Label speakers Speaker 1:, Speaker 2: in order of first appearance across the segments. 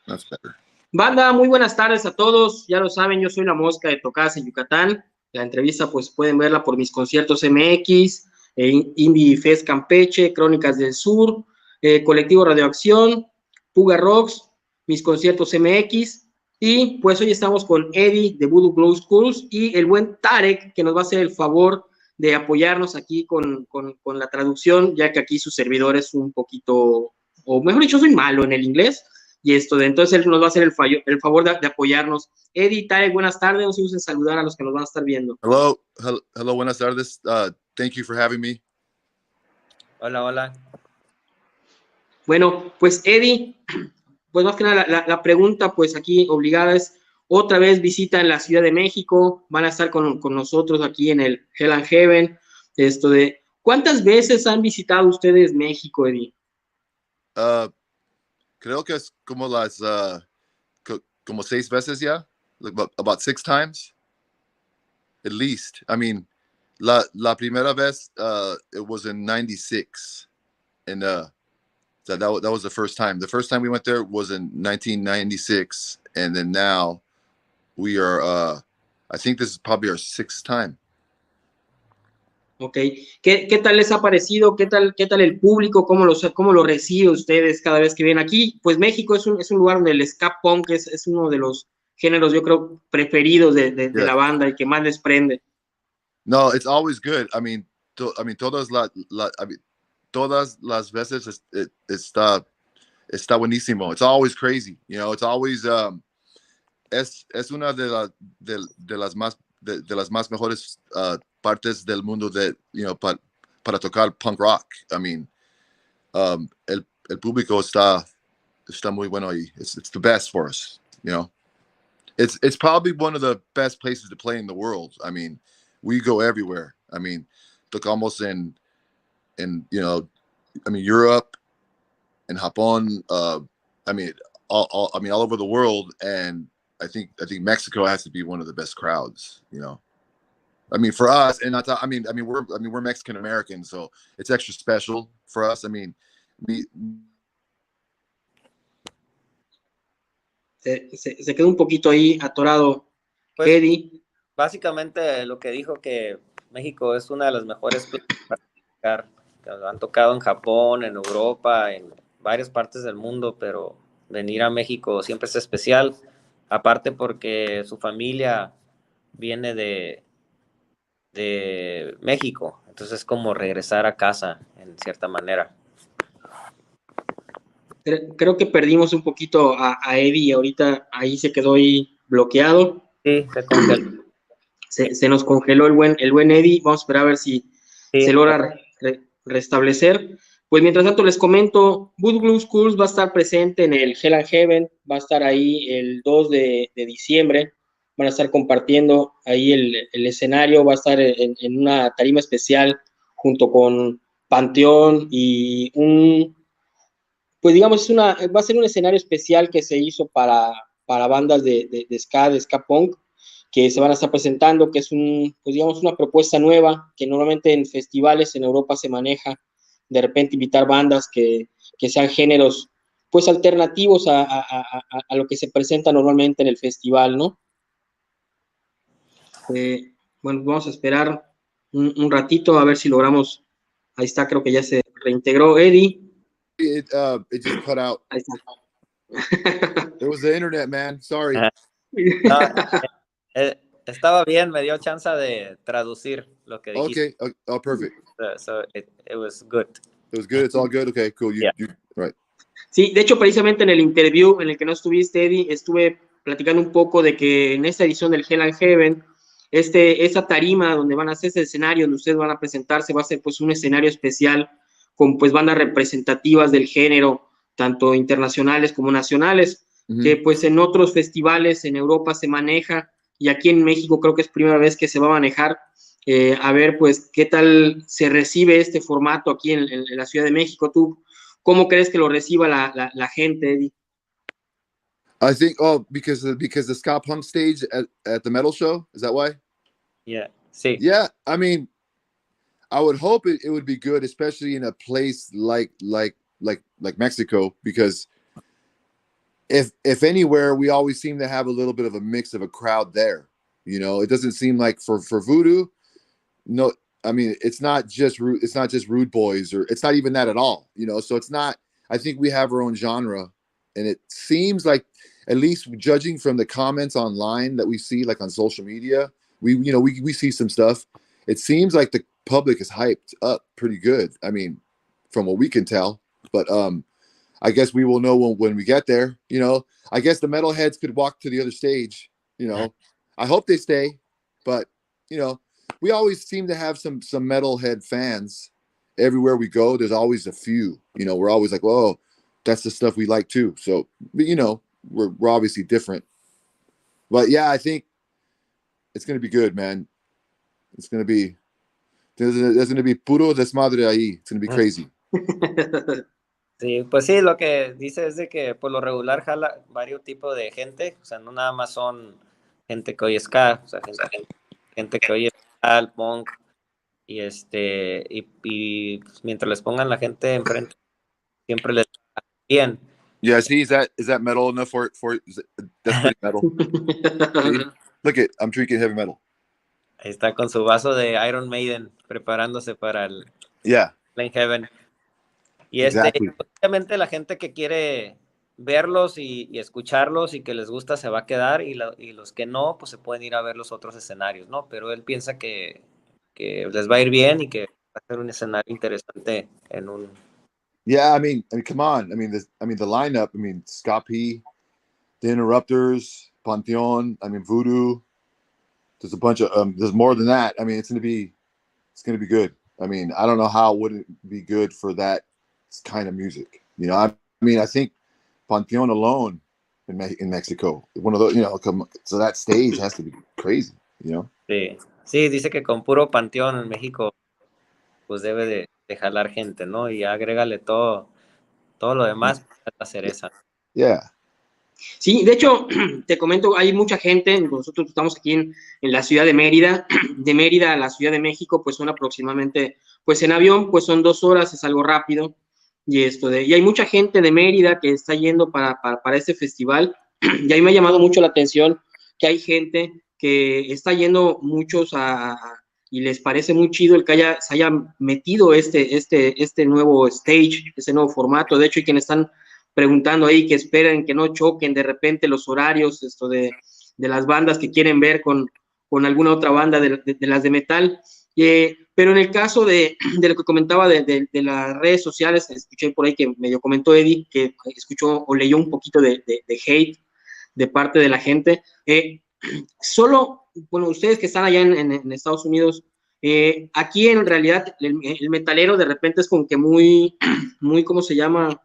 Speaker 1: That's better.
Speaker 2: Banda, muy buenas tardes a todos. Ya lo saben, yo soy la Mosca de Tocadas en Yucatán. La entrevista, pues pueden verla por mis conciertos MX, Indie Fest Campeche, Crónicas del Sur, Colectivo Radioacción, Puga Rocks, mis conciertos MX. Y pues hoy estamos con Eddie de Voodoo Glow Schools y el buen Tarek, que nos va a hacer el favor de apoyarnos aquí con la traducción, ya que aquí su servidor es un poquito, o mejor dicho, soy malo en el inglés. Y entonces él nos va a hacer el favor de apoyarnos. Eddie, Tarek, buenas tardes. No se usen saludar a los que nos van a estar viendo.
Speaker 1: Hello, buenas tardes. Thank you for having me.
Speaker 3: Hola, hola.
Speaker 2: Bueno, pues Eddie, pues más que nada la pregunta pues aquí obligada es, otra vez visita en la Ciudad de México, van a estar con nosotros aquí en el Hell and Heaven. ¿Cuántas veces han visitado ustedes México, Eddie?
Speaker 1: Creo que es como como 6 veces ya, like about 6 times, at least. I mean, la primera vez, it was in 96, and that was the first time. The first time we went there was in 1996, and then now we are, I think this is probably our 6th time.
Speaker 2: Ok, ¿Qué tal les ha parecido? ¿Qué tal el público? ¿Cómo lo recibe ustedes cada vez que vienen aquí? Pues México es un lugar donde el ska punk es uno de los géneros, yo creo, preferidos de la banda y que más les prende.
Speaker 1: No, it's always good. I mean, todas las veces está buenísimo. It's always crazy, you know. It's always es una de las más mejores partes del mundo para tocar punk rock. I mean, el público está muy bueno ahí. It's the best for us, you know. It's probably one of the best places to play in the world. I mean, we go everywhere. I mean, tocamos in you know, I mean, Europe and Japón. I mean, all over the world, and I think Mexico has to be one of the best crowds. You know, I mean, for us, and we're Mexican American, so it's extra special for us. I mean,
Speaker 2: se quedó un poquito ahí atorado, pues, Eddie.
Speaker 3: Básicamente lo que dijo, que México es una de las mejores para tocar. Han tocado en Japón, en Europa, en varias partes del mundo, pero venir a México siempre es especial, aparte porque su familia viene de México, entonces es como regresar a casa en cierta manera.
Speaker 2: Creo que perdimos un poquito a Eddie, ahorita ahí se quedó ahí bloqueado.
Speaker 3: Sí, se congeló.
Speaker 2: Se nos congeló el buen Eddie. Vamos a esperar a ver si se logra restablecer. Pues mientras tanto les comento, Voodoo Glow Schools va a estar presente en el Hell and Heaven, va a estar ahí el 2 de diciembre, van a estar compartiendo ahí el escenario, va a estar en una tarima especial junto con Panteón y pues digamos, va a ser un escenario especial que se hizo para bandas de ska punk, que se van a estar presentando, que es pues digamos, una propuesta nueva, que normalmente en festivales en Europa se maneja, de repente invitar bandas que sean géneros, pues alternativos a lo que se presenta normalmente en el festival, ¿no? Bueno, vamos a esperar un ratito a ver si logramos, ahí está, creo que ya se reintegró Eddie.
Speaker 1: It just cut out.
Speaker 2: Ahí está.
Speaker 1: It was the internet, man. Sorry.
Speaker 3: Estaba bien, me dio chance de traducir lo que dijiste.
Speaker 1: Okay. Oh, perfect.
Speaker 3: So it was good.
Speaker 1: It was good. It's all good. Okay, cool. You right.
Speaker 2: Sí, de hecho, precisamente en el interview en el que no estuviste, Eddie, estuve platicando un poco de que en esta edición del Hell and Heaven, esa tarima donde van a hacer ese escenario, donde ustedes van a presentarse, va a ser pues un escenario especial con pues bandas representativas del género, tanto internacionales como nacionales, que pues en otros festivales en Europa se maneja, y aquí en México creo que es primera vez que se va a manejar. A ver pues qué tal se recibe este formato aquí en la Ciudad de México. ¿Tú cómo crees que lo reciba la gente, Eddie?
Speaker 1: I think because the ska punk stage at the metal show, is that why?
Speaker 3: Yeah. Sí.
Speaker 1: Yeah, I mean, I would hope it would be good, especially in a place like Mexico, because if anywhere, we always seem to have a little bit of a mix of a crowd there. You know, it doesn't seem like for Voodoo. No, I mean it's not just Rude Boys, or it's not even that at all. You know, so it's not. I think we have our own genre, and it seems like, at least judging from the comments online that we see, like on social media, we see some stuff. It seems like the public is hyped up pretty good. I mean, from what we can tell, but I guess we will know when we get there. You know, I guess the metalheads could walk to the other stage. You know, I hope they stay, but you know, we always seem to have some metalhead fans everywhere we go. There's always a few. You know, we're always like, whoa, that's the stuff we like too. So, but, you know, we're obviously different. But yeah, I think it's gonna be good, man. It's gonna be there's gonna be puro desmadre ahí. It's gonna be crazy.
Speaker 3: Sí, pues sí, lo que dice es de que por lo regular jala varios tipos de gente, o sea, no nada más son gente que oye ska, o sea, gente que oye metal, punk, y y pues, mientras les pongan la gente enfrente, siempre les va bien.
Speaker 1: Yeah, see, is that metal enough for that's pretty metal. See? Look at, I'm drinking heavy metal.
Speaker 3: Ahí está con su vaso de Iron Maiden, preparándose para el Plain Heaven. Y
Speaker 1: exactly.
Speaker 3: obviamente la gente que quiere verlos y escucharlos y que les gusta se va a quedar, y los que no, pues se pueden ir a ver los otros escenarios, ¿no? Pero él piensa que les va a ir bien y que va a ser un escenario interesante en un...
Speaker 1: Yeah, I mean, come on. I mean, the lineup. I mean, Ska P, The Interrupters, Pantheon. I mean, Voodoo. There's a bunch of there's more than that. I mean, it's gonna be good. I mean, I don't know how it wouldn't be good for that kind of music. You know, I mean, I think Pantheon alone in Mexico, one of those, you know, so that stage has to be crazy. You know.
Speaker 3: Sí, dice que con puro Panteón en México, pues debe de jalar gente, ¿no? Y agrégale todo lo demás, la cereza.
Speaker 1: Yeah.
Speaker 2: Sí, de hecho, te comento, hay mucha gente, nosotros estamos aquí en la ciudad de Mérida a la Ciudad de México, pues son aproximadamente, pues en avión, pues son 2 horas, es algo rápido, y y hay mucha gente de Mérida que está yendo para este festival, y a mí me ha llamado mucho la atención que hay gente que está yendo muchos y les parece muy chido el que se haya metido este nuevo stage, este nuevo formato. De hecho, hay quienes están preguntando ahí que esperen que no choquen de repente los horarios de las bandas que quieren ver con alguna otra banda de las de metal. Pero en el caso de lo que comentaba de las redes sociales, escuché por ahí que medio comentó Eddie, que escuchó o leyó un poquito de hate de parte de la gente. Solo, bueno, ustedes que están allá en Estados Unidos, aquí en realidad el metalero de repente es como que muy, ¿cómo se llama?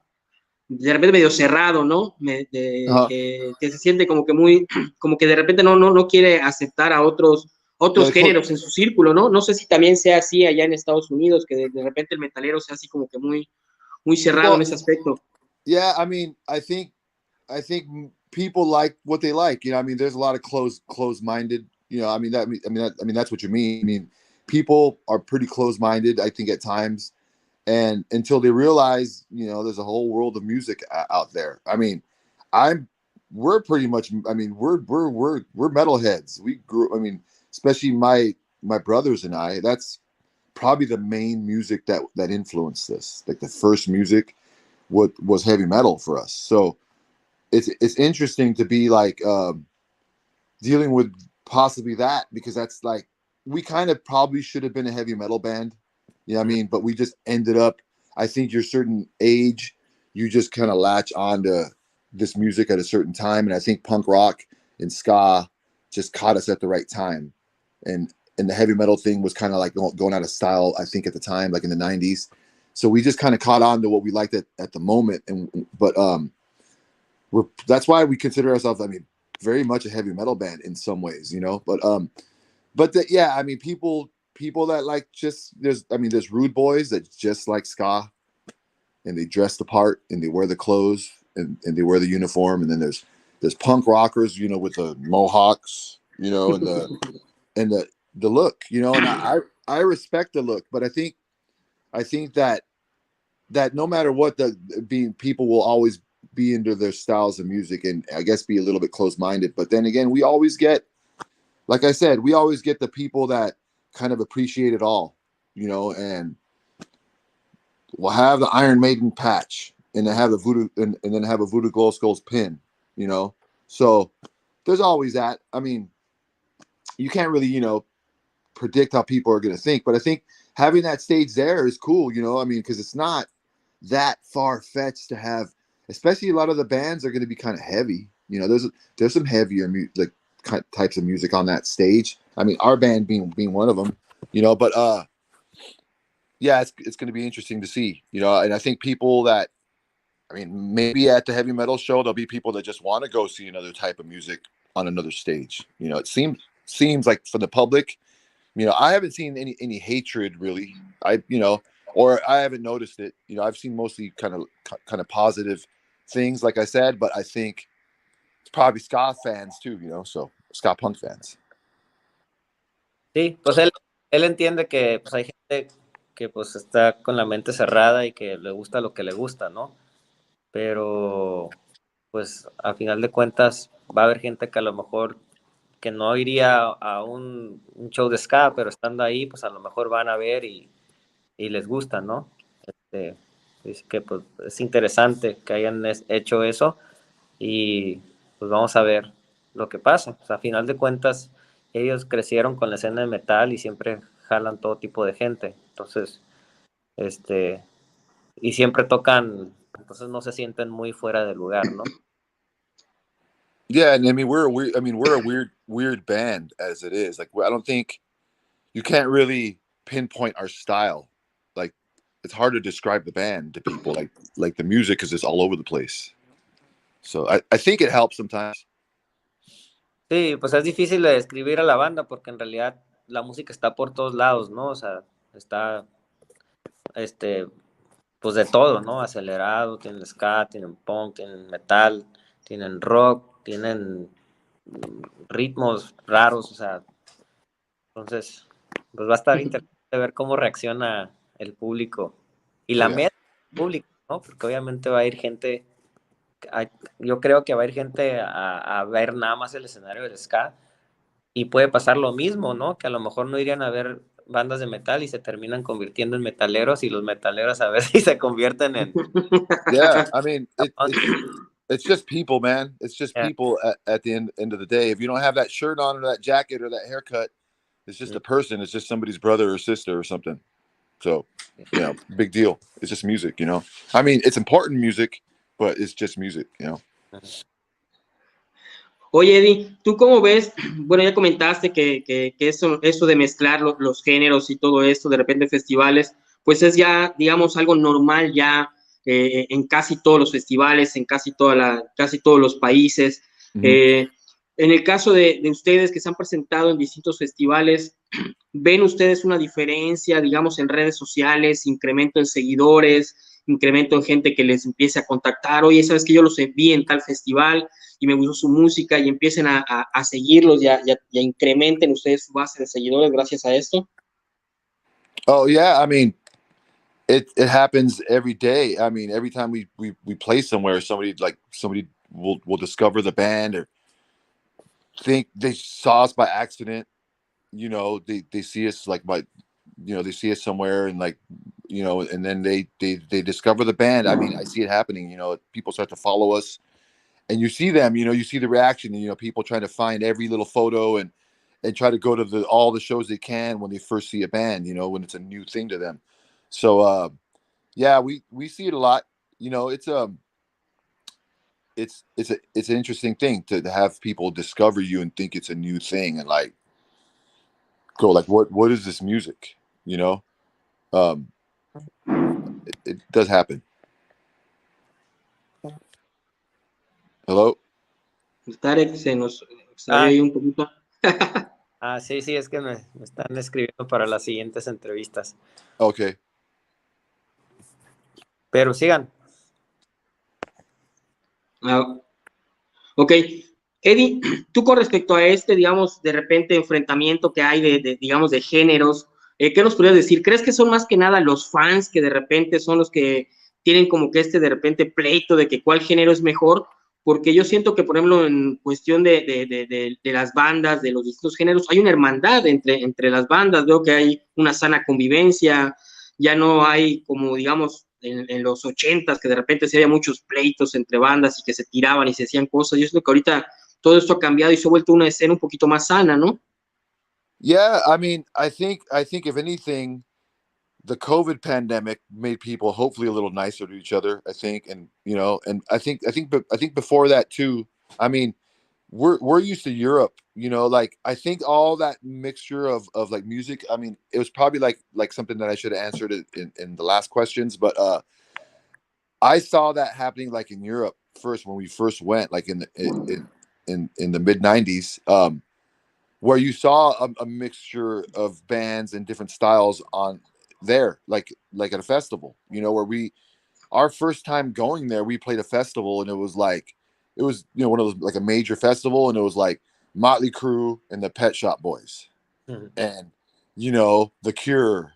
Speaker 2: De repente medio cerrado, ¿no? Que se siente como que como que de repente no quiere aceptar a otros géneros en su círculo, ¿no? No sé si también sea así allá en Estados Unidos, que de repente el metalero sea así como que muy cerrado en ese aspecto.
Speaker 1: Yeah, I mean, I think people like what they like. You know, I mean, there's a lot of closed-minded. You know, I mean that's what you mean. I mean, people are pretty closed-minded, I think, at times, and until they realize, you know, there's a whole world of music out there. I mean, we're pretty much. I mean, we're metalheads. We grew. I mean, especially my brothers and I. That's probably the main music that influenced us. Like the first music was heavy metal for us. So it's interesting to be like dealing with possibly that, because that's like, we kind of probably should have been a heavy metal band. You know what I mean? But we just ended up, I think you're a certain age, you just kind of latch on to this music at a certain time. And I think punk rock and ska just caught us at the right time. And the heavy metal thing was kind of like going out of style, I think, at the time, like in the 90s. So we just kind of caught on to what we liked at the moment. But that's why we consider ourselves, I mean, very much a heavy metal band in some ways, you know. But yeah, I mean, people that like there's rude boys that just like ska, and they dress the part and they wear the clothes and they wear the uniform, and then there's punk rockers, you know, with the mohawks, you know, and the look, you know. And I respect the look, but I think that no matter what, people will always be into their styles of music and I guess be a little bit close-minded. But then again, we always get, like I said, we always get the people that kind of appreciate it all, you know, and we'll have the Iron Maiden patch and then have the Voodoo and then have a Voodoo Glow Skulls pin, you know. So there's always that. I mean, you can't really, you know, predict how people are going to think, but I think having that stage there is cool, you know. I mean, because it's not that far-fetched to have, especially a lot of the bands are going to be kind of heavy, you know. There's some heavier like types of music on that stage. I mean, our band being one of them, you know. But yeah, it's going to be interesting to see, you know. And I think people that, I mean, maybe at the heavy metal show there'll be people that just want to go see another type of music on another stage, you know. It seems like for the public, you know, I haven't seen any hatred really. You know, or I haven't noticed it. You know, I've seen mostly kind of positive things, like I said. But I think it's probably ska fans too, you know, so ska punk fans.
Speaker 3: Sí, pues él entiende que pues hay gente que pues está con la mente cerrada y que le gusta lo que le gusta, ¿no? Pero pues a final de cuentas va a haber gente que a lo mejor que no iría a un show de ska, pero estando ahí, pues a lo mejor van a ver y les gusta, ¿no? Es que pues es interesante que hayan hecho eso y pues vamos a ver lo que pasa. O sea, a final de cuentas, ellos crecieron con la escena de metal y siempre jalan todo tipo de gente. Entonces, y siempre tocan, entonces no se sienten muy fuera de lugar, ¿no?
Speaker 1: Yeah, and I mean we're a weird band as it is. Like I don't think you can't really pinpoint our style. Like it's hard to describe the band to people. Like the music is just all over the place. So I think it helps sometimes.
Speaker 3: Sí, pues es difícil de describir a la banda porque en realidad la música está por todos lados, ¿no? O sea, está, pues de todo, ¿no? Acelerado, tienen ska, tienen punk, tienen metal, tienen rock, tienen ritmos raros, o sea, entonces, pues va a estar interesante ver cómo reacciona el público y la meta del público, ¿no? Porque obviamente va a ir gente, yo creo que va a ir gente a ver nada más el escenario del ska y puede pasar lo mismo, ¿no? Que a lo mejor no irían a ver bandas de metal y se terminan convirtiendo en metaleros y los metaleros a ver si se convierten en...
Speaker 1: Yeah, I mean, it's just people, man. It's just people at the end of the day. If you don't have that shirt on or that jacket or that haircut, it's just a person. It's just somebody's brother or sister or something. So, you know, big deal. It's just music, you know. I mean, it's important music, but it's just music, you know.
Speaker 2: Oye, Eddie, ¿tú cómo ves? Bueno, ya comentaste que eso de mezclar los géneros y todo esto, de repente festivales, pues es ya, digamos, algo normal ya en casi todos los festivales, en casi todos los países. En el caso de ustedes que se han presentado en distintos festivales, ¿ven ustedes una diferencia, digamos, en redes sociales, incremento en seguidores, incremento en gente que les empiece a contactar? Oye, ¿sabes que yo los vi en tal festival y me gustó su música? Y empiecen a seguirlos, ya incrementen ustedes su base de seguidores gracias a esto.
Speaker 1: Oh yeah, I mean, it happens every day. I mean, every time we play somewhere, somebody will discover the band or think they saw us by accident. You know, they see us they see us somewhere and you know, and then they discover the band. I mean, I see it happening. You know, people start to follow us, and you see them. You know, you see the reaction. You know, people trying to find every little photo and try to go to all the shows they can when they first see a band. You know, when it's a new thing to them. So yeah, we see it a lot. You know, it's an interesting thing to have people discover you and think it's a new thing and go what is this music? You know, it does happen. Hello.
Speaker 2: Tarek, se nos salió ahí un poquito.
Speaker 3: Sí, es que me están escribiendo para las siguientes entrevistas.
Speaker 1: Okay.
Speaker 3: Pero sigan.
Speaker 2: Ok. Eddie, tú con respecto a digamos, de repente enfrentamiento que hay digamos, de géneros, ¿qué nos podrías decir? ¿Crees que son más que nada los fans que de repente son los que tienen como que de repente pleito de que cuál género es mejor, porque yo siento que, por ejemplo, en cuestión de las bandas, de los distintos géneros, hay una hermandad entre las bandas, veo que hay una sana convivencia, ya no hay como, digamos, en los 80s, que de repente se había muchos pleitos entre bandas y que se tiraban y se hacían cosas. Yo siento que ahorita todo esto ha cambiado y se ha vuelto una escena un poquito más sana, ¿no?
Speaker 1: Yeah, I mean, I think if anything, the COVID pandemic made people hopefully a little nicer to each other. I think, and and I think before that too. I mean, we're used to Europe, like I think all that mixture of like music. I mean, it was probably like something that I should have answered in the last questions, but I saw that happening like in Europe first when we first went, like in the mid '90s. Where you saw a mixture of bands and different styles on there, like at a festival, where our first time going there, we played a festival and it was one of those, like a major festival, and it was like Motley Crue and the Pet Shop Boys, and The Cure,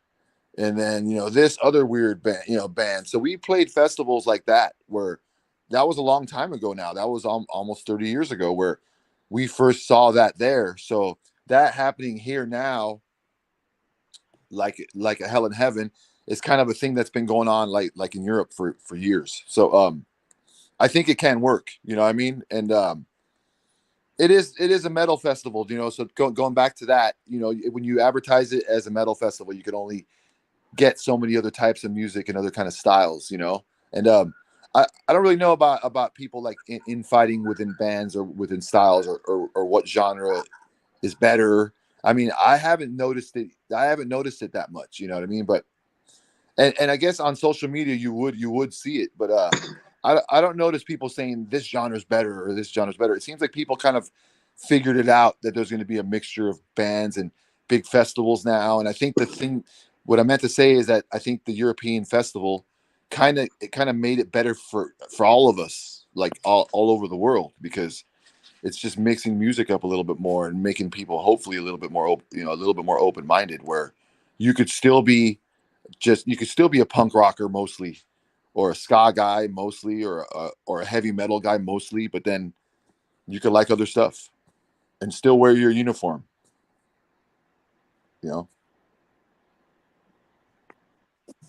Speaker 1: and then this other weird band. So we played festivals like that, where that was a long time ago now. That was almost 30 years ago, where we first saw that there. So that happening here now, like a hell in heaven, is kind of a thing that's been going on like in Europe for years. So I think it can work, you know what I mean? And it is a metal festival, so going back to that, when you advertise it as a metal festival, you can only get so many other types of music and other kind of styles, and I don't really know about people like infighting within bands or within styles or what genre is better. I mean, I haven't noticed it that much, you know what I mean? But and I guess on social media you would see it, but I don't notice people saying this genre's better or this genre's better. It seems like people kind of figured it out that there's going to be a mixture of bands and big festivals now. And I think what I meant to say is that I think the European festival kind of made it better for all of us, like all over the world, because it's just mixing music up a little bit more and making people hopefully a little bit more open-minded, where you could still be a punk rocker mostly, or a ska guy mostly, or a heavy metal guy mostly, but then you could like other stuff and still wear your uniform,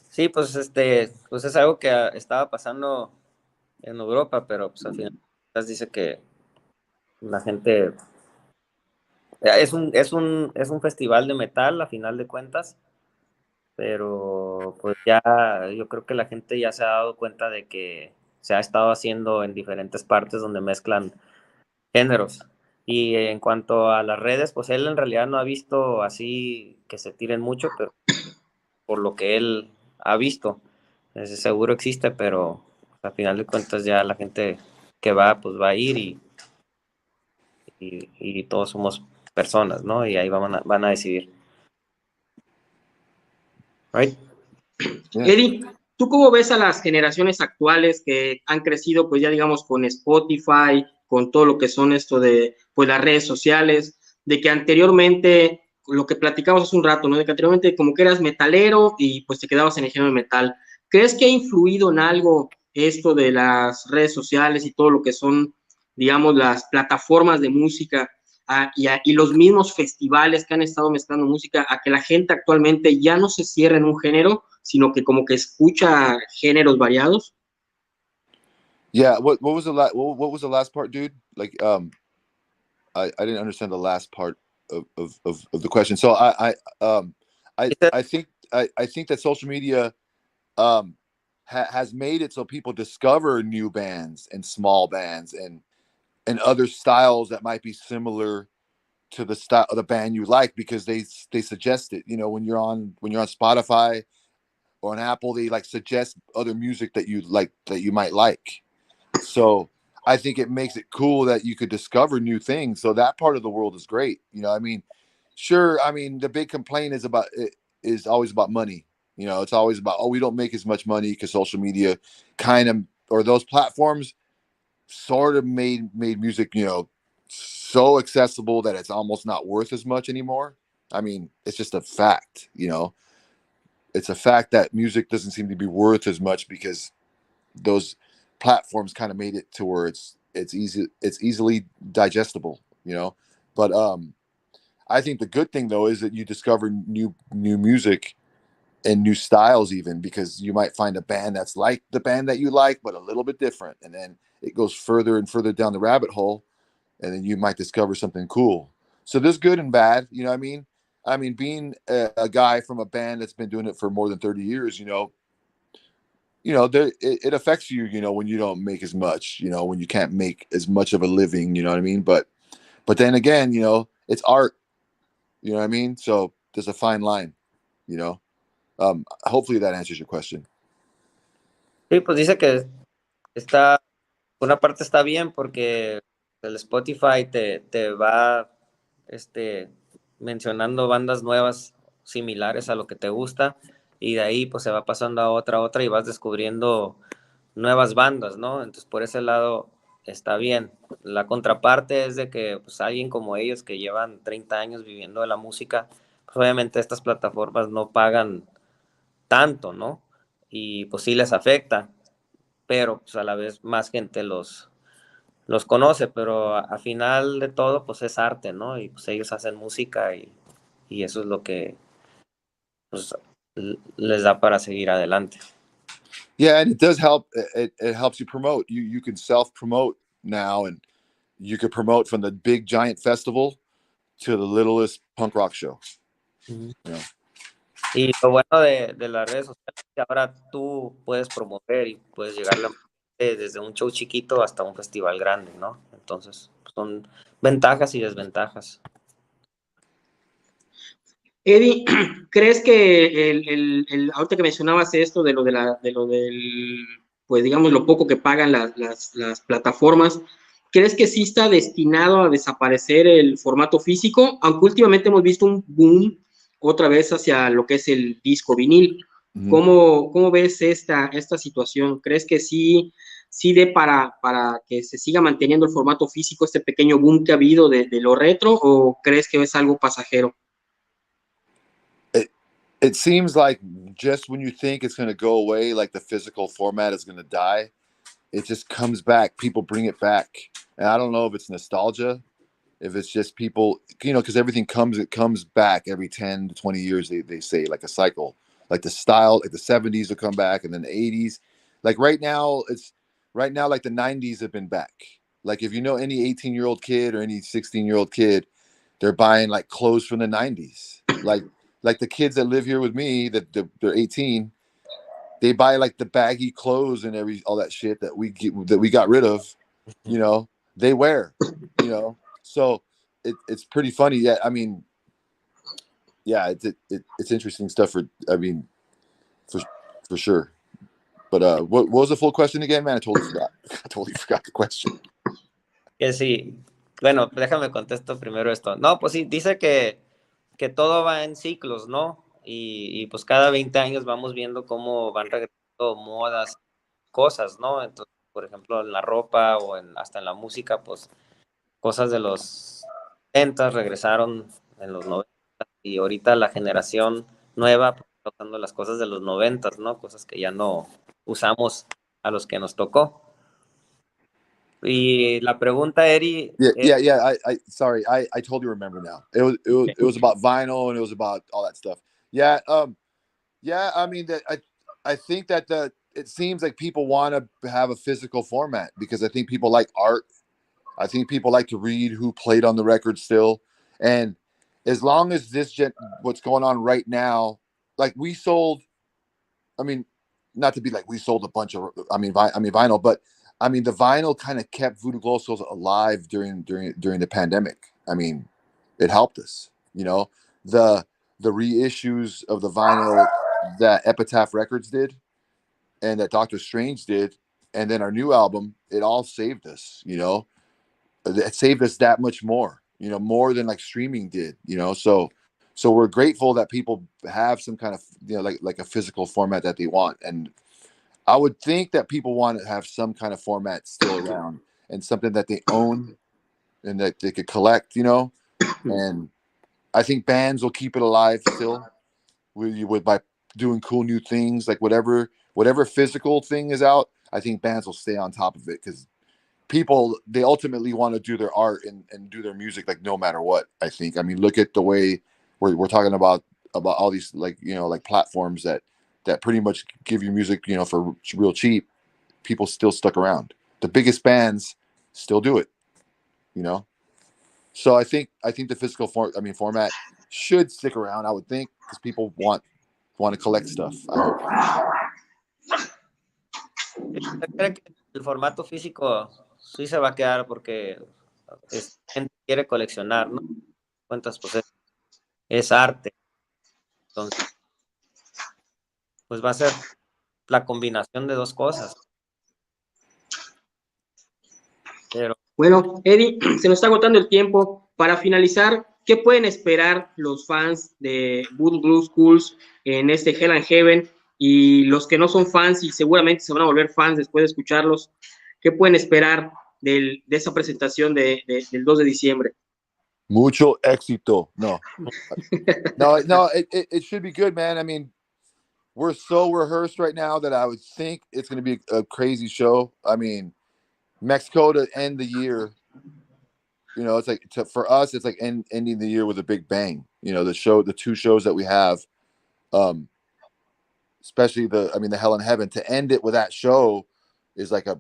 Speaker 3: Sí, pues pues es algo que estaba pasando en Europa, pero pues al final dice que la gente es un festival de metal a final de cuentas, pero pues ya yo creo que la gente ya se ha dado cuenta de que se ha estado haciendo en diferentes partes donde mezclan géneros. Y en cuanto a las redes, pues él en realidad no ha visto así que se tiren mucho, pero por lo que él ha visto, seguro existe, pero a final de cuentas ya la gente que va, pues va a ir y todos somos personas, ¿no? Y ahí van a decidir. Right?
Speaker 2: Yeah. Eddie, ¿tú cómo ves a las generaciones actuales que han crecido, pues ya digamos, con Spotify, con todo lo que son esto de pues las redes sociales, de que anteriormente, lo que platicamos hace un rato, ¿no? De que anteriormente como que eras metalero y pues te quedabas en el género de metal. ¿Crees que ha influido en algo esto de las redes sociales y todo lo que son, digamos, las plataformas de música y los mismos festivales que han estado mezclando música, a que la gente actualmente ya no se cierre en un género, sino que como que escucha géneros variados?
Speaker 1: Yeah, what was the last part, dude? Like I didn't understand the last part of the question. So I think that social media has made it so people discover new bands and small bands and other styles that might be similar to the style of the band you like, because they suggest it. When you're on Spotify or on Apple, they like suggest other music that you like, that you might like. So I think it makes it cool that you could discover new things. So that part of the world is great. I mean, sure. I mean, the big complaint is always about money. It's always about, oh, we don't make as much money because social media or those platforms sort of made music, so accessible that it's almost not worth as much anymore. I mean, it's just a fact, It's a fact that music doesn't seem to be worth as much because those platforms kind of made it to where it's easily digestible, you know. But I think the good thing though is that you discover new music and new styles, even, because you might find a band that's like the band that you like but a little bit different, and then it goes further and further down the rabbit hole, and then you might discover something cool. So there's good and bad, you know what I mean? I mean, being a guy from a band that's been doing it for more than 30 years, it affects you, when you don't make as much, when you can't make as much of a living, you know what I mean? But then again, it's art, you know what I mean? So there's a fine line, you know. Hopefully that answers your question.
Speaker 3: Sí, pues dice que está, una parte está bien porque el Spotify te va mencionando bandas nuevas similares a lo que te gusta, y de ahí pues se va pasando a otra y vas descubriendo nuevas bandas, ¿no? Entonces por ese lado está bien. La contraparte es de que pues alguien como ellos que llevan 30 años viviendo de la música, pues obviamente estas plataformas no pagan tanto, ¿no? Y pues sí les afecta, pero pues a la vez más gente los conoce, pero a final de todo pues es arte, ¿no? Y pues ellos hacen música y eso es lo que pues les da para seguir adelante.
Speaker 1: Yeah, and it does help. It helps you promote. You can self-promote now, and you can promote from the big giant festival to the littlest punk rock show. Yeah.
Speaker 3: Y lo bueno de las redes sociales es que ahora tú puedes promover y puedes llegarle a desde un show chiquito hasta un festival grande, ¿no? Entonces, son ventajas y desventajas.
Speaker 2: Eddie, ¿crees que ahorita que mencionabas esto de lo del, pues digamos, lo poco que pagan las plataformas, ¿crees que sí está destinado a desaparecer el formato físico? Aunque últimamente hemos visto un boom otra vez hacia lo que es el disco vinil. ¿Cómo ves esta situación? ¿Crees que sí dé para que se siga manteniendo el formato físico, este pequeño boom que ha habido de lo retro, o crees que es algo pasajero?
Speaker 1: It seems like just when you think it's going to go away, like the physical format is going to die, it just comes back. People bring it back. And I don't know if it's nostalgia, if it's just people, because everything comes back every 10 to 20 years, they say, like a cycle. Like the style, like the 70s will come back, and then the 80s. Like right now, like the 90s have been back. Like if you know any 18-year-old kid or any 16-year-old kid, they're buying like clothes from the 90s. Like the kids that live here with me, that they're 18, they buy like the baggy clothes and all that shit that we got rid of, they wear, So it's pretty funny. Yeah, I mean, yeah, it's interesting stuff for sure. But what was the full question again, man? I totally forgot the question.
Speaker 3: Que sí, bueno, déjame contesto primero esto. No, pues sí, dice que todo va en ciclos, ¿no? Y pues cada 20 años vamos viendo cómo van regresando modas, cosas, ¿no? Entonces, por ejemplo, en la ropa o hasta en la música, pues cosas de los 70 regresaron en los 90, y ahorita la generación nueva pues, está usando las cosas de los 90, ¿no? Cosas que ya no usamos a los que nos tocó. Y la pregunta, Eri...
Speaker 1: Yeah. Sorry, I totally remember now. It was about vinyl, and it was about all that stuff. Yeah. Yeah. I mean, I think that it seems like people want to have a physical format because I think people like art. I think people like to read who played on the record still. And as long as what's going on right now, like we sold, I mean, not to be like we sold a bunch of, vinyl, but I mean, the vinyl kind of kept Voodoo Glossos alive during the pandemic. I mean, it helped us, the reissues of the vinyl that Epitaph Records did and that Doctor Strange did, and then our new album, it all saved us, it saved us that much more, more than like streaming did, so we're grateful that people have some kind of, like a physical format that they want. And I would think that people want to have some kind of format still around and something that they own and that they could collect, and I think bands will keep it alive still by doing cool new things, like whatever physical thing is out. I think bands will stay on top of it because people, they ultimately want to do their art and do their music like no matter what. I think. I mean, look at the way we're talking about all these like like platforms that pretty much give you music for real cheap. People still stuck around. The biggest bands still do it. So I think the physical format should stick around. I would think because people want to collect stuff. I hope.
Speaker 3: Creo que el formato físico sí se va a quedar porque gente quiere coleccionar, ¿no? Cuentas, pues es arte. Entonces, pues va a ser la combinación de dos cosas. Pero
Speaker 2: bueno, Eddie, se nos está agotando el tiempo. Para finalizar, ¿qué pueden esperar los fans de Voodoo Blues Schools en este Hell and Heaven? Y los que no son fans y seguramente se van a volver fans después de escucharlos, ¿qué pueden esperar de esa presentación del 2 de diciembre?
Speaker 1: Mucho éxito. No, it should be good, man. I mean, we're so rehearsed right now that I would think it's going to be a crazy show. I mean, Mexico to end the year, it's like for us, it's like ending the year with a big bang. The two shows that we have, especially the Hell in Heaven, to end it with that show is like I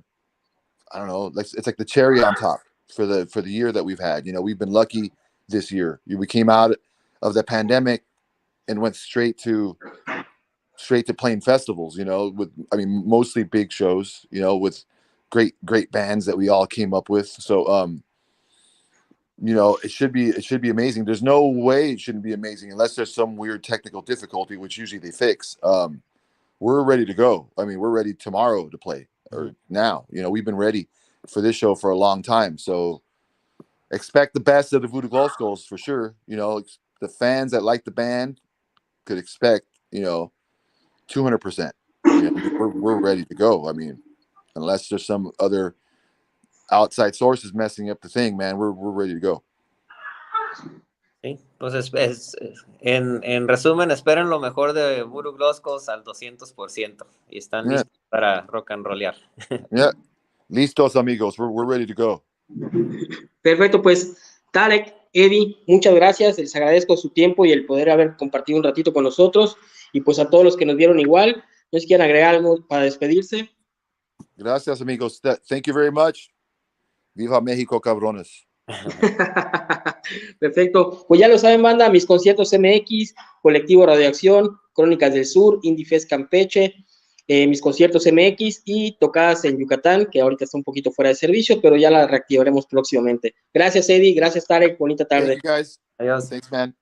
Speaker 1: don't know, it's like the cherry on top for the year that we've had. We've been lucky this year. We came out of the pandemic and went straight to playing festivals, with mostly big shows, with great bands that we all came up with. So it should be amazing. There's no way it shouldn't be amazing unless there's some weird technical difficulty, which usually they fix. We're ready to go. I mean, we're ready tomorrow to play or now. We've been ready for this show for a long time. So expect the best of the Voodoo Glow Skulls for sure. The fans that like the band could expect 200%. We're ready to go. I mean, unless there's some other outside sources messing up the thing, man, we're ready to go.
Speaker 3: Sí, pues en resumen, esperen lo mejor de Voodoo Glow Skulls al 200% y están listos para rock and rollear.
Speaker 1: Yeah, listos amigos, we're ready to go.
Speaker 2: Perfecto, pues Tarek, Eddie, muchas gracias, les agradezco su tiempo y el poder haber compartido un ratito con nosotros, y pues a todos los que nos vieron igual, no sé si quieren agregar algo para despedirse.
Speaker 1: Gracias amigos, thank you very much. Viva México, cabrones.
Speaker 2: Perfecto, pues ya lo saben, banda, mis conciertos MX, Colectivo Radioacción, Crónicas del Sur, Indie Fest Campeche, mis conciertos MX y tocadas en Yucatán, que ahorita está un poquito fuera de servicio, pero ya la reactivaremos próximamente. Gracias, Eddie, gracias, Tarek, bonita tarde.
Speaker 1: Thank you guys.
Speaker 3: Adiós.
Speaker 1: Thanks, man.